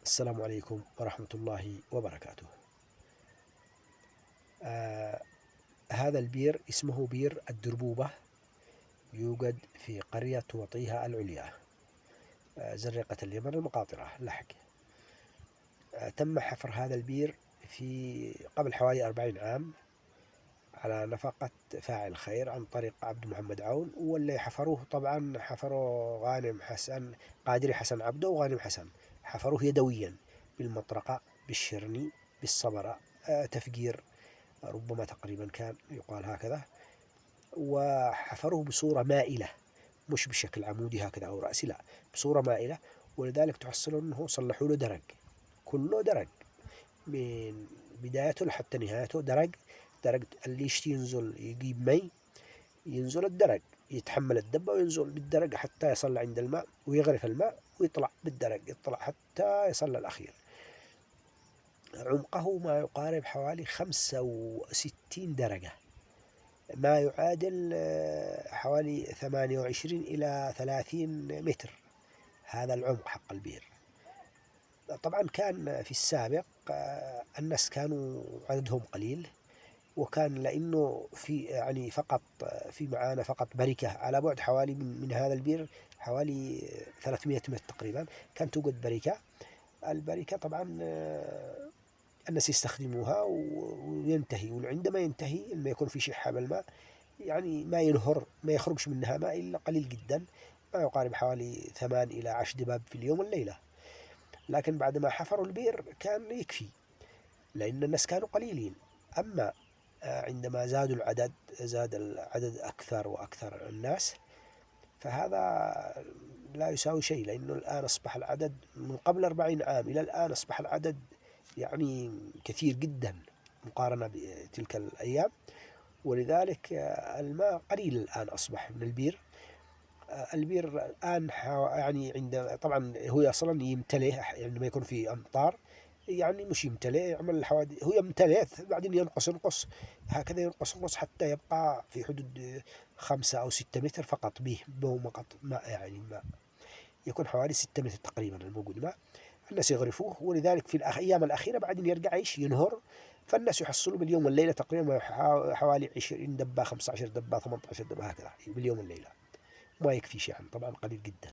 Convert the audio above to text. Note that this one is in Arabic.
السلام عليكم ورحمة الله وبركاته. هذا البير اسمه بير الدربوبة، يوجد في قرية وطيها العليا، زرقة اليمن المقاطرة لحق. تم حفر هذا البير قبل حوالي 40 عام على نفقة فاعل خير عن طريق عبد محمد عون، واللي حفروه طبعا حفروه غانم حسن، قادري حسن عبده وغانم حسن، حفروه يدويا بالمطرقة بالشرني بالصبرة، تفجير ربما تقريبا كان يقال هكذا، وحفروه بصورة مائلة مش بشكل عمودي هكذا أو رأسي، لا بصورة مائلة، ولذلك تحصلون أنه صلحوا له درج، كله درج من بدايته لحتى نهايته درج. اللي يشتي ينزل يجيب مي، ينزل الدرج يتحمل الدبة وينزل بالدرج حتى يصل عند الماء ويغرف الماء ويطلع بالدرج، يطلع حتى يصل الأخير. عمقه ما يقارب حوالي 65 درجة، ما يعادل حوالي 28 إلى 30 متر، هذا العمق حق البير. طبعا كان في السابق الناس كانوا عددهم قليل، وكان لأنه في فقط في معانا فقط بركة على بعد حوالي من هذا البير حوالي 300 متر تقريبا، كانت توجد بركة. البركة طبعا الناس يستخدموها وينتهي، وعندما ينتهي لما يكون في شحة بالماء ما ينهر، ما يخرجش منها ماء إلا قليل جدا، ما يقارب حوالي 8 إلى 10 دباب في اليوم والليلة. لكن بعد ما حفروا البير كان يكفي، لأن الناس كانوا قليلين. أما عندما زادوا العدد، زاد العدد أكثر وأكثر الناس، فهذا لا يساوي شيء، لأنه الآن أصبح العدد من قبل 40 عام إلى الآن أصبح العدد كثير جدا مقارنة بتلك الأيام، ولذلك الماء قليل الآن أصبح من البير. البير الآن عند طبعا هو أصلا يمتلئ عندما يكون في أمطار، مش يمتلئ، يعمل الحوادث، هو يمتلئ بعدين ينقص هكذا، ينقص حتى يبقى في حدود 5 أو 6 متر فقط به ماء، ماء يكون حوالي 6 متر تقريبا الموجود ماء. الناس يغرفوه، ولذلك في الأيام الأخيرة بعدين يرجع ينهر، فالناس يحصلوا باليوم والليلة تقريبا حوالي 20 دبة 15 دبة 18 دبة هكذا باليوم والليلة، ما يكفي شيئا، طبعا قليل جدا.